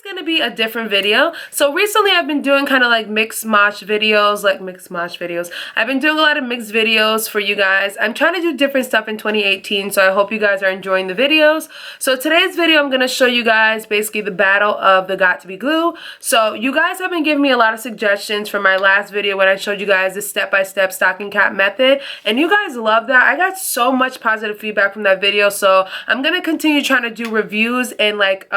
Tonight's gonna be a different video. So recently I've been doing kind of like mixed match videos, I've been doing a lot of mixed videos for you guys. I'm trying to do different stuff in 2018, so I hope you guys are enjoying the videos. So today's video I'm gonna show you guys basically the battle of the Got2b glue. So you guys have been giving me a lot of suggestions from my last video when I showed you guys the step-by-step stocking cap method, and you guys love that. I got so much positive feedback from that video, so I'm gonna continue trying to do reviews and like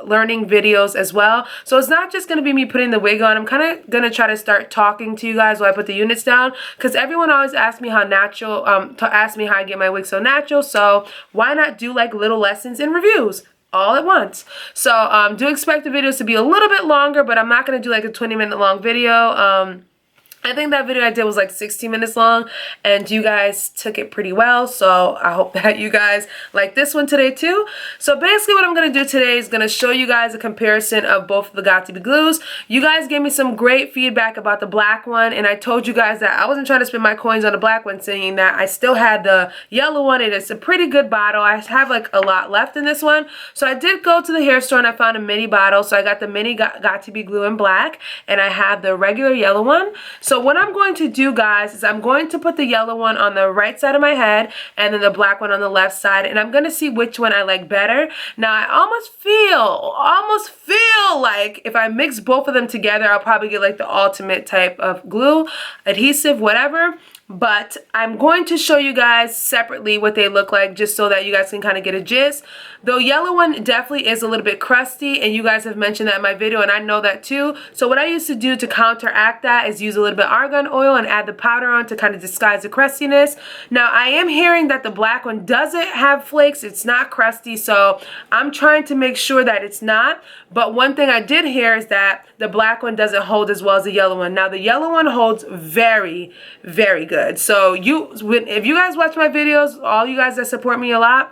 learning videos as well. So it's not just going to be me putting the wig on. I'm kind of going to try to start talking to you guys while I put the units down, because everyone always asks me how natural, ask me how I get my wig so natural. So why not do like little lessons and reviews all at once? So do expect the videos to be a little bit longer, but I'm not going to do like a 20-minute long video. I think that video I did was like 16 minutes long, and you guys took it pretty well, so I hope that you guys like this one today too. So basically what I'm going to do today is going to show you guys a comparison of both of the Got2b glues. You guys gave me some great feedback about the black one, and I told you guys that I wasn't trying to spend my coins on the black one, saying that I still had the yellow one. It is a pretty good bottle. I have like a lot left in this one. So I did go to the hair store and I found a mini bottle. So I got the mini Got2b glue in black, and I have the regular yellow one. So what I'm going to do, guys, is I'm going to put the yellow one on the right side of my head and then the black one on the left side, and I'm going to see which one I like better. Now, I almost feel like if I mix both of them together, I'll probably get like the ultimate type of glue, adhesive, whatever. But I'm going to show you guys separately what they look like, just so that you guys can kind of get a gist. The yellow one definitely is a little bit crusty, and you guys have mentioned that in my video, and I know that too. So what I used to do to counteract that is use a little bit of argan oil and add the powder on to kind of disguise the crustiness. Now, I am hearing that the black one doesn't have flakes. It's not crusty, so I'm trying to make sure that it's not. But one thing I did hear is that the black one doesn't hold as well as the yellow one. Now, the yellow one holds very, very good. So if you guys watch my videos, all you guys that support me a lot,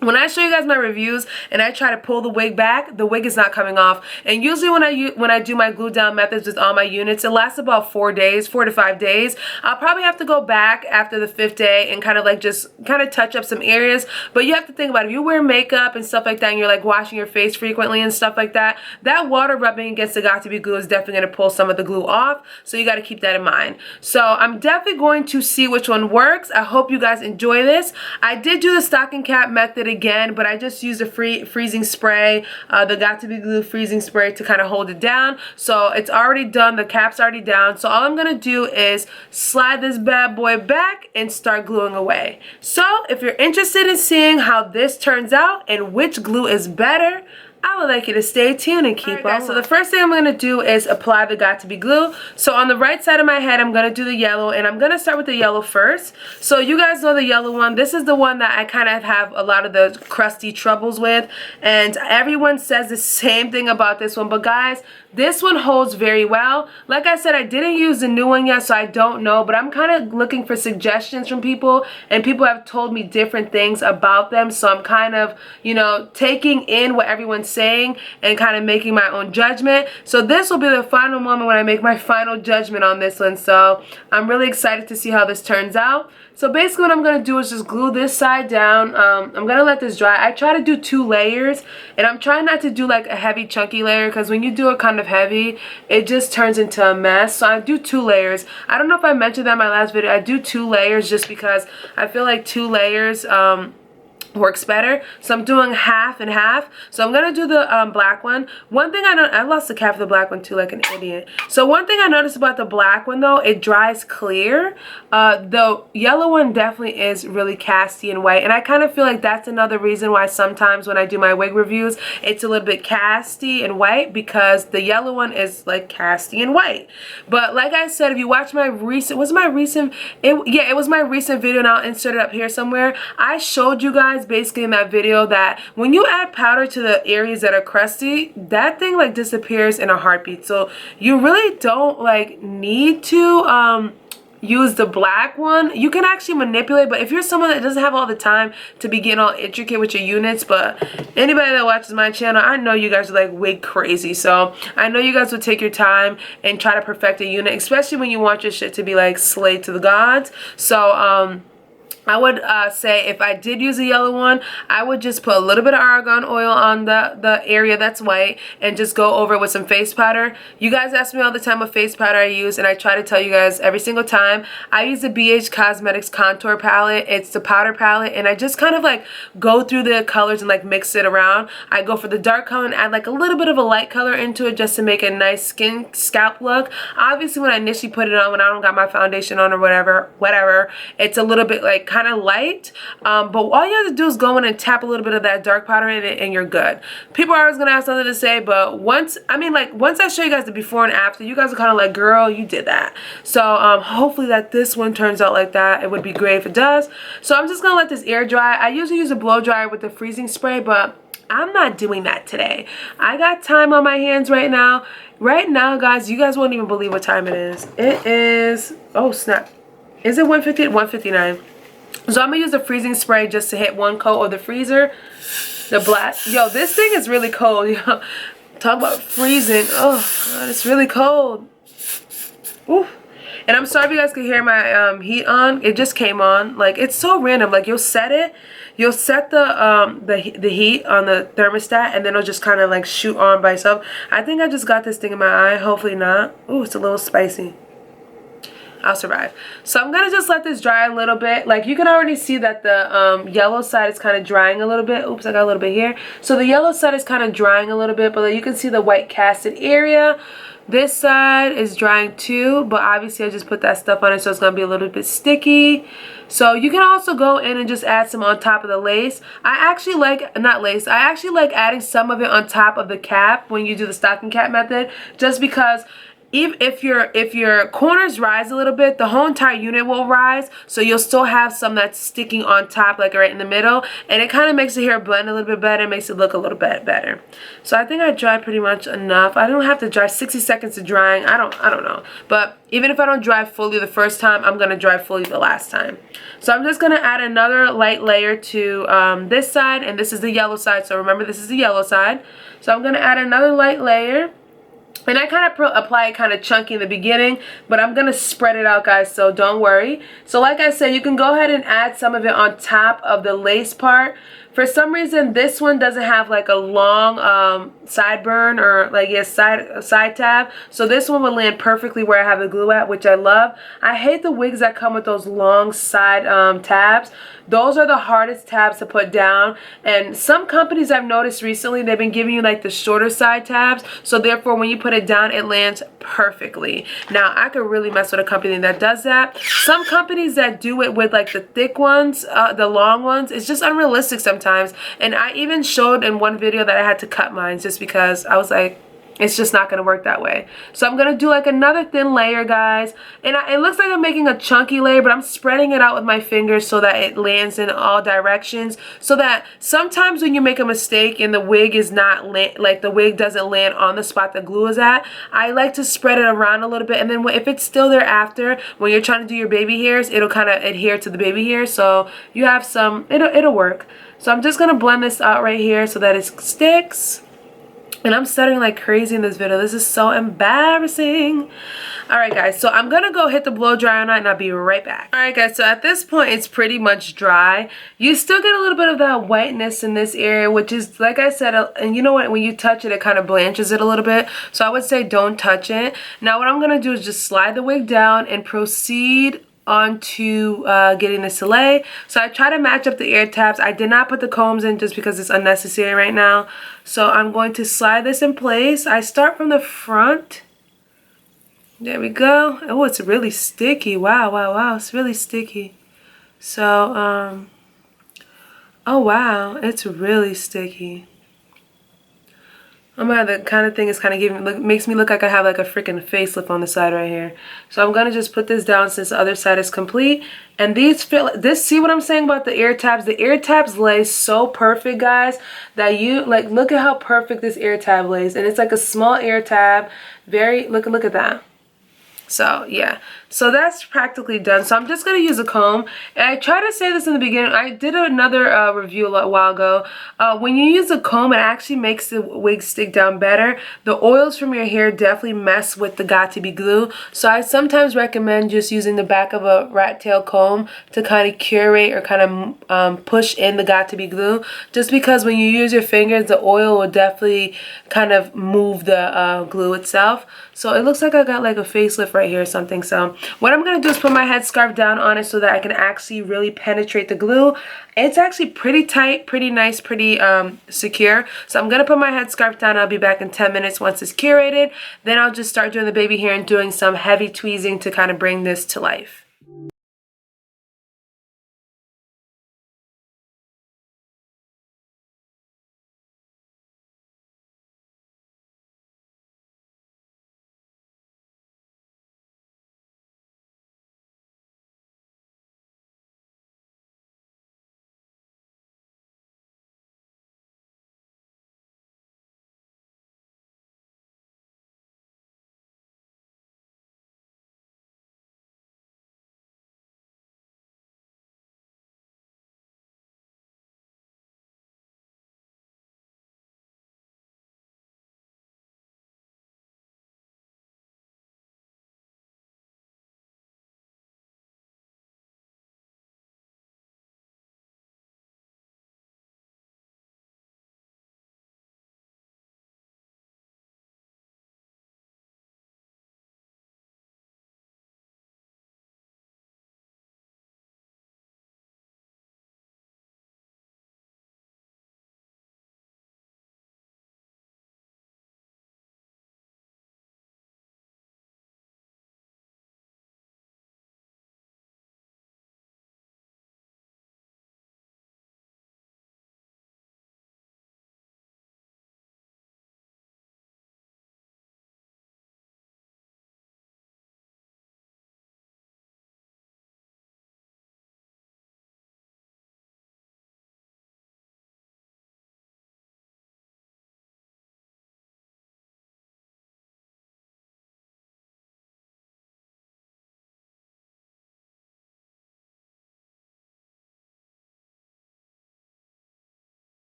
when I show you guys my reviews and I try to pull the wig back, the wig is not coming off. And usually when I do my glue down methods with all my units, it lasts about 4 days, 4 to 5 days. I'll probably have to go back after the 5th day and kind of like just kind of touch up some areas. But you have to think about it. If you wear makeup and stuff like that and you're like washing your face frequently and stuff like that, that water rubbing against the Got2b glue is definitely going to pull some of the glue off. So you got to keep that in mind. So I'm definitely going to see which one works. I hope you guys enjoy this. I did do the stocking cap method again, but I just used a freezing spray, the Got2b glue freezing spray, to kind of hold it down. So it's already done, the cap's already down. So all I'm gonna do is slide this bad boy back and start gluing away. So if you're interested in seeing how this turns out and which glue is better, I would like you to stay tuned and keep on. So the first thing I'm going to do is apply the Got2b glue. So on the right side of my head, I'm going to do the yellow, and I'm going to start with the yellow first. So you guys know the yellow one. This is the one that I kind of have a lot of the crusty troubles with, and everyone says the same thing about this one. But guys, this one holds very well. Like I said, I didn't use the new one yet, so I don't know, but I'm kind of looking for suggestions from people, and people have told me different things about them. So I'm kind of, you know, taking in what everyone's saying and kind of making my own judgment. So this will be the final moment when I make my final judgment on this one. So I'm really excited to see how this turns out. So basically what I'm going to do is just glue this side down. I'm going to let this dry. I try to do 2 layers, and I'm trying not to do like a heavy chunky layer, because when you do it kind of heavy, it just turns into a mess. So I do 2 layers. I don't know if I mentioned that in my last video. I do 2 layers just because I feel like 2 layers works better. So I'm doing half and half. So I'm gonna do the black one. One thing I lost the cap of the black one too, like an idiot. So one thing I noticed about the black one though, it dries clear. The yellow one definitely is really casty and white, and I kind of feel like that's another reason why sometimes when I do my wig reviews, it's a little bit casty and white, because the yellow one is like casty and white. But like I said, if you watch my recent, it was my recent video, and I'll insert it up here somewhere. I showed you guys basically in that video that when you add powder to the areas that are crusty, that thing like disappears in a heartbeat. So you really don't like need to use the black one. You can actually manipulate, but if you're someone that doesn't have all the time to be getting all intricate with your units, but anybody that watches my channel, I know you guys are like wig crazy, so I know you guys will take your time and try to perfect a unit, especially when you want your shit to be like slayed to the gods. So I would say if I did use a yellow one, I would just put a little bit of argan oil on the area that's white and just go over it with some face powder. You guys ask me all the time what face powder I use, and I try to tell you guys every single time. I use the BH Cosmetics contour palette. It's the powder palette, and I just kind of like go through the colors and like mix it around. I go for the dark color and add like a little bit of a light color into it just to make a nice skin scalp look. Obviously when I initially put it on, when I don't got my foundation on or whatever, it's a little bit like kind of light, but all you have to do is go in and tap a little bit of that dark powder in it and you're good. People are always gonna have something to say, but once I show you guys the before and after, you guys are kind of like, girl, you did that. So hopefully that this one turns out like that. It would be great if it does. So I'm just gonna let this air dry. I usually use a blow dryer with the freezing spray, but I'm not doing that today. I got time on my hands right now. Right now, guys, you guys won't even believe what time it is. It is, oh snap, is it 1:50? 1:59. So I'm gonna use the freezing spray just to hit one coat of the freezer. The black, yo, this thing is really cold, yo. Talk about freezing. Oh God, it's really cold. Ooh. And I'm sorry if you guys can hear my heat on. It just came on. Like, it's so random. Like, you'll set the heat on the thermostat, and then it'll just kind of like shoot on by itself. I think I just got this thing in my eye. Hopefully not. Ooh, it's a little spicy. I'll survive. So I'm gonna just let this dry a little bit. Like, you can already see that the yellow side is kind of drying a little bit. Oops, I got a little bit here. So the yellow side is kind of drying a little bit, but you can see the white casted area. This side is drying too, but obviously I just put that stuff on it, so it's gonna be a little bit sticky. So you can also go in and just add some on top of the lace. I actually like, not lace, I actually like adding some of it on top of the cap when you do the stocking cap method, just because if your corners rise a little bit, the whole entire unit will rise, so you'll still have some that's sticking on top, like right in the middle, and it kind of makes the hair blend a little bit better, makes it look a little bit better. So I think I dried pretty much enough. I don't have to dry 60 seconds to drying. I don't know, but even if I don't dry fully the first time, I'm gonna dry fully the last time. So I'm just gonna add another light layer to this side, and this is the yellow side, so remember this is the yellow side. So I'm gonna add another light layer. And I kind of apply it kind of chunky in the beginning, but I'm going to spread it out, guys, so don't worry. So like I said, you can go ahead and add some of it on top of the lace part. For some reason, this one doesn't have like a long sideburn or like side tab. So this one will land perfectly where I have the glue at, which I love. I hate the wigs that come with those long side tabs. Those are the hardest tabs to put down. And some companies I've noticed recently, they've been giving you like the shorter side tabs. So therefore, when you put it down, it lands perfectly. Now, I could really mess with a company that does that. Some companies that do it with like the thick ones, the long ones, it's just unrealistic sometimes. And I even showed in one video that I had to cut mine just because I was like, it's just not going to work that way. So I'm going to do like another thin layer, guys. And it looks like I'm making a chunky layer, but I'm spreading it out with my fingers so that it lands in all directions. So that sometimes when you make a mistake and the wig is not, like the wig doesn't land on the spot the glue is at, I like to spread it around a little bit. And then if it's still there after, when you're trying to do your baby hairs, it'll kind of adhere to the baby hair. So you have some, it'll work. So I'm just going to blend this out right here so that it sticks. And I'm stuttering like crazy in this video. This is so embarrassing. Alright guys, so I'm going to go hit the blow dryer on it and I'll be right back. Alright guys, so at this point it's pretty much dry. You still get a little bit of that whiteness in this area, which is, like I said, and you know what, when you touch it, it kind of blanches it a little bit. So I would say don't touch it. Now what I'm going to do is just slide the wig down and proceed onto getting this to lay. So I try to match up the air tabs. I did not put the combs in just because it's unnecessary right now. So I'm going to slide this in place. I start from the front. There we go. Oh, it's really sticky. Wow, wow, wow. It's really sticky. So, oh wow, it's really sticky. Oh my God, the kind of thing is kind of giving, makes me look like I have like a freaking facelift on the side right here. So I'm gonna just put this down since the other side is complete. And these feel, see what I'm saying about the ear tabs? The ear tabs lay so perfect, guys, that you, like, look at how perfect this ear tab lays. And it's like a small ear tab, very, look at that. So yeah, So that's practically done. So I'm just going to use a comb. And I tried to say this in the beginning. I did another review a while ago. When you use a comb, it actually makes the wig stick down better. The oils from your hair definitely mess with the Got2b glue. So I sometimes recommend just using the back of a rat tail comb to kind of curate or kind of push in the Got2b glue. Just because when you use your fingers, the oil will definitely kind of move the glue itself. So it looks like I got like a facelift right here or something. So what I'm going to do is put my headscarf down on it so that I can actually really penetrate the glue. It's actually pretty tight, pretty nice, pretty secure. So I'm going to put my headscarf down. I'll be back in 10 minutes once it's curated. Then I'll just start doing the baby hair and doing some heavy tweezing to kind of bring this to life.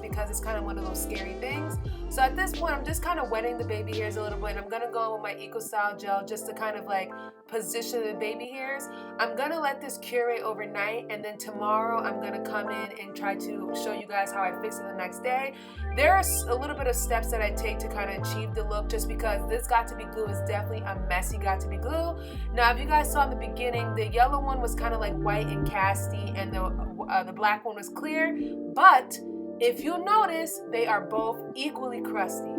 Because it's kind of one of those scary things. So at this point, I'm just kind of wetting the baby hairs a little bit. I'm going to go in with my Eco Style gel just to kind of like position the baby hairs. I'm going to let this curate overnight, and then tomorrow I'm going to come in and try to show you guys how I fix it the next day. There are a little bit of steps that I take to kind of achieve the look, just because this Got2b glue is definitely a messy Got2b glue. Now, if you guys saw in the beginning, the yellow one was kind of like white and casty, and the black one was clear, but if you notice, they are both equally crusty.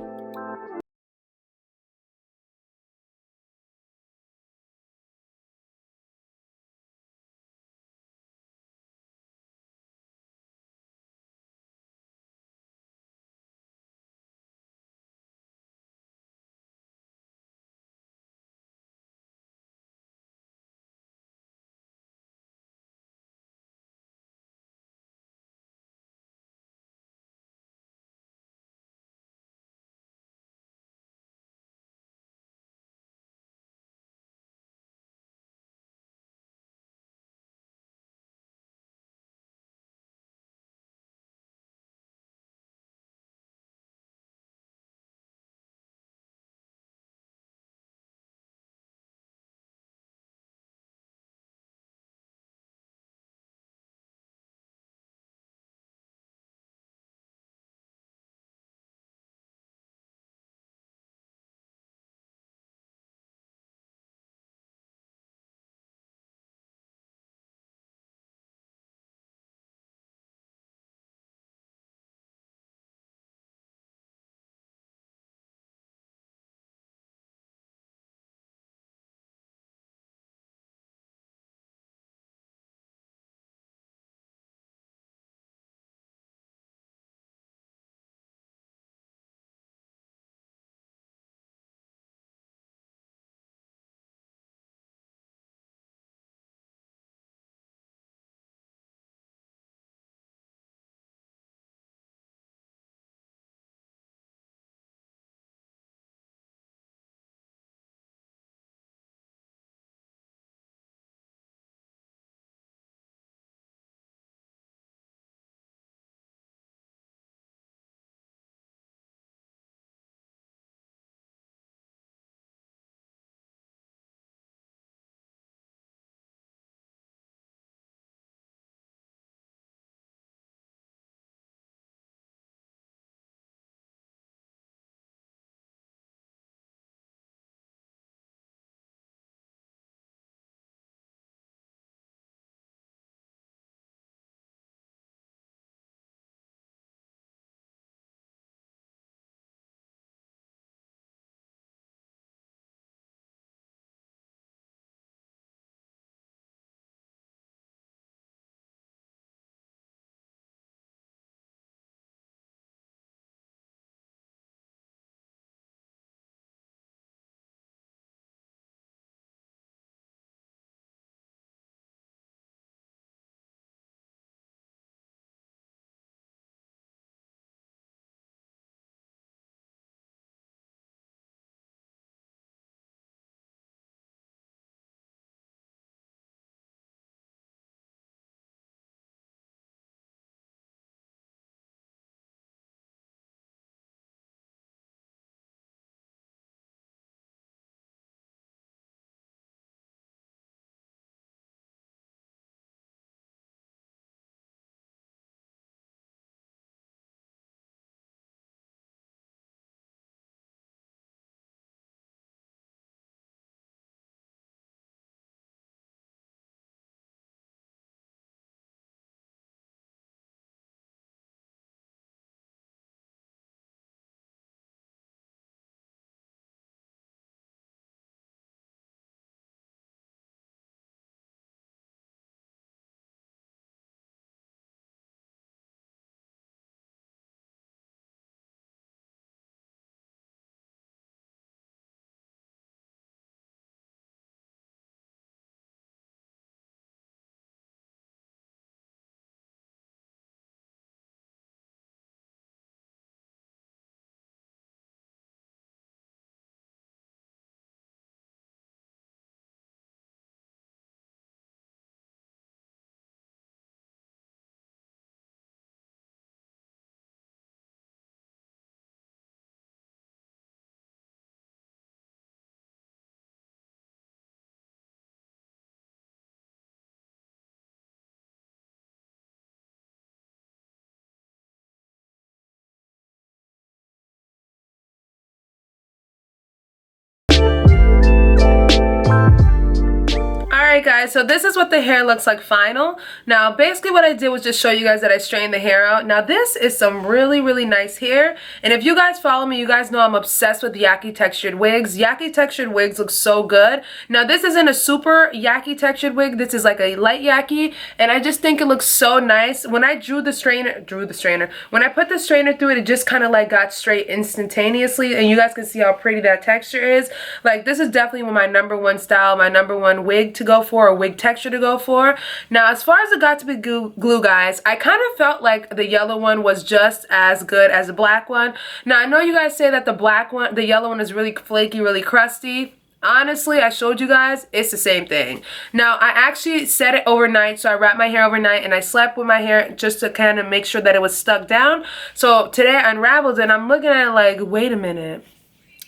Alright guys, so this is what the hair looks like final. Now basically what I did was just show you guys that I straightened the hair out. Now this is some really nice hair, and if you guys follow me, you guys know I'm obsessed with Yaki textured wigs. Yaki textured wigs look so good. Now this isn't a super Yaki textured wig, this is like a light Yaki, and I just think it looks so nice. When I when I put the strainer through it, it just kind of like got straight instantaneously, and you guys can see how pretty that texture is. Like this is definitely my #1 style, my #1 wig to go for, a wig texture to go for. Now as far as the Got2b glue guys, I kind of felt like the yellow one was just as good as the black one. Now I know you guys say that the yellow one is really flaky, really crusty. Honestly, I showed you guys, it's the same thing. Now, I actually set it overnight, so I wrapped my hair overnight and I slept with my hair just to kind of make sure that it was stuck down. So today I unraveled it and I'm looking at it like, wait a minute.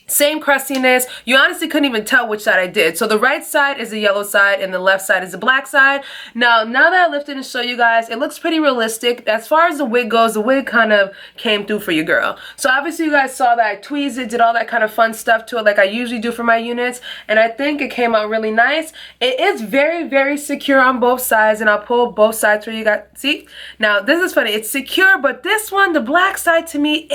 Same crustiness. You honestly couldn't even tell which side I did. So the right side is the yellow side and the left side is the black side. Now that I lifted and show you guys, it looks pretty realistic. As far as the wig goes, the wig kind of came through for your girl. So obviously you guys saw that I tweezed it, did all that kind of fun stuff to it like I usually do for my units, and I think it came out really nice. It is very secure on both sides, and I'll pull both sides for you guys. See? Now this is funny. It's secure, but this one, the black side to me,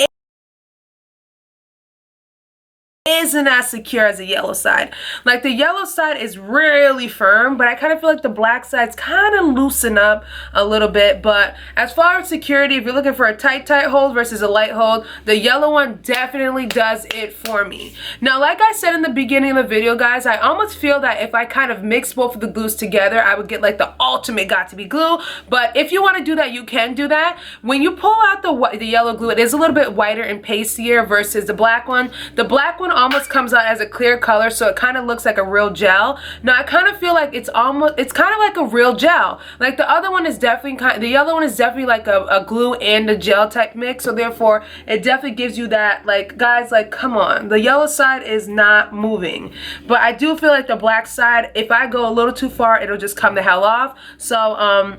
isn't as secure as the yellow side. Like the yellow side is really firm, but I kind of feel like the black side's kind of loosen up a little bit. But as far as security, if you're looking for a tight hold versus a light hold, the yellow one definitely does it for me. Now like I said in the beginning of the video guys, I almost feel that if I kind of mix both of the glues together, I would get like the ultimate Got2b glue. But if you want to do that, you can do that. When you pull out the yellow glue, it is a little bit whiter and pastier versus the black one. The black one almost comes out as a clear color, so it kind of looks like a real gel. Now I kind of feel like it's kind of like a real gel. Like the other one is definitely the yellow one is definitely like a glue and a gel type mix, so therefore it definitely gives you that, like, guys, like, come on, the yellow side is not moving. But I do feel like the black side, if I go a little too far, it'll just come the hell off. So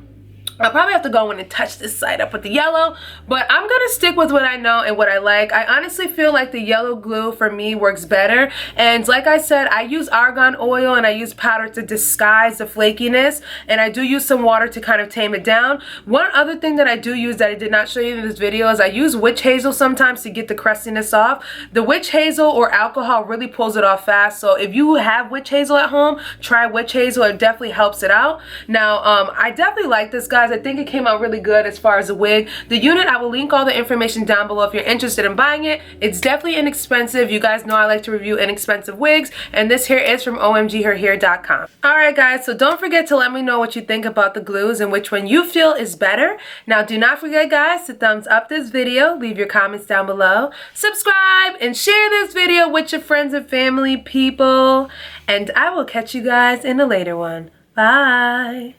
I'll probably have to go in and touch this side up with the yellow, but I'm going to stick with what I know and what I like. I honestly feel like the yellow glue for me works better, and like I said, I use argan oil and I use powder to disguise the flakiness, and I do use some water to kind of tame it down. One other thing that I do use that I did not show you in this video is I use witch hazel sometimes to get the crustiness off. The witch hazel or alcohol really pulls it off fast, so if you have witch hazel at home, try witch hazel. It definitely helps it out. Now, I definitely like this, guys. I think it came out really good as far as the wig. The unit, I will link all the information down below if you're interested in buying it. It's definitely inexpensive. You guys know I like to review inexpensive wigs, and this here is from omgherhair.com. Alright guys, so don't forget to let me know what you think about the glues and which one you feel is better. Now do not forget guys to thumbs up this video, leave your comments down below, subscribe, and share this video with your friends and family people, and I will catch you guys in a later one. Bye!